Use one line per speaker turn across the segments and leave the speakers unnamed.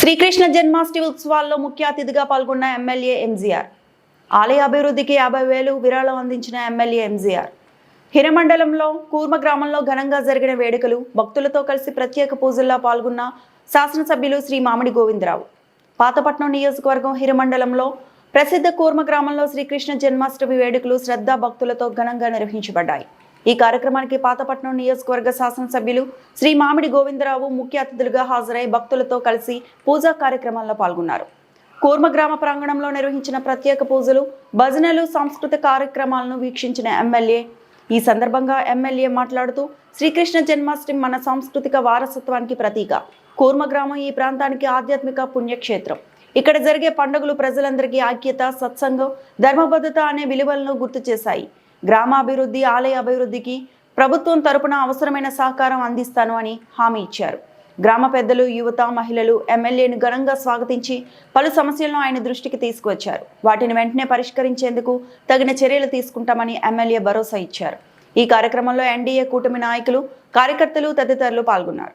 శ్రీకృష్ణ జన్మాష్టమి ఉత్సవాల్లో ముఖ్య అతిథిగా పాల్గొన్న ఎమ్మెల్యే ఎంజీఆర్. ఆలయ అభివృద్ధికి 50,000 విరాళం అందించిన ఎమ్మెల్యే ఎంజీఆర్. హిరమండలంలో కూర్మ గ్రామంలో ఘనంగా జరిగిన వేడుకలు, భక్తులతో కలిసి ప్రత్యేక పూజల్లో పాల్గొన్న శాసనసభ్యులు శ్రీ మామిడి గోవిందరావు. పాతపట్నం నియోజకవర్గం హిరమండలంలో ప్రసిద్ధ కూర్మ గ్రామంలో శ్రీకృష్ణ జన్మాష్టమి వేడుకలు శ్రద్ధా భక్తులతో ఘనంగా నిర్వహించబడ్డాయి. ఈ కార్యక్రమానికి పాతపట్నం నియోజకవర్గ శాసనసభ్యులు శ్రీ మామిడి గోవిందరావు ముఖ్య అతిథులుగా హాజరై భక్తులతో కలిసి పూజా కార్యక్రమాల్లో పాల్గొన్నారు. కూర్మ గ్రామ ప్రాంగణంలో నిర్వహించిన ప్రత్యేక పూజలు, భజనలు, సాంస్కృతిక కార్యక్రమాలను వీక్షించిన ఎమ్మెల్యే ఈ సందర్భంగా ఎమ్మెల్యే మాట్లాడుతూ శ్రీకృష్ణ జన్మాష్టమి మన సాంస్కృతిక వారసత్వానికి ప్రతీక. కూర్మ గ్రామం ఈ ప్రాంతానికి ఆధ్యాత్మిక పుణ్యక్షేత్రం. ఇక్కడ జరిగే పండుగలు ప్రజలందరికీ ఐక్యత, సత్సంగం, ధర్మబద్ధత అనే విలువలను గుర్తు చేశాయి. గ్రామాభివృద్ధి, ఆలయ అభివృద్ధికి ప్రభుత్వం తరపున అవసరమైన సహకారం అందిస్తాను అని హామీ ఇచ్చారు. గ్రామ పెద్దలు, యువత, మహిళలు ఎమ్మెల్యేను ఘనంగా స్వాగతించి పలు సమస్యలను ఆయన దృష్టికి తీసుకువచ్చారు. వాటిని వెంటనే పరిష్కరించేందుకు తగిన చర్యలు తీసుకుంటామని ఎమ్మెల్యే భరోసా ఇచ్చారు. ఈ కార్యక్రమంలో ఎన్డీఏ కూటమి నాయకులు, కార్యకర్తలు తదితరులు పాల్గొన్నారు.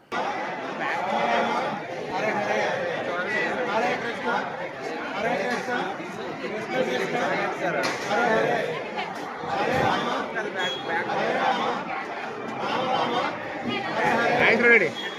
Ready.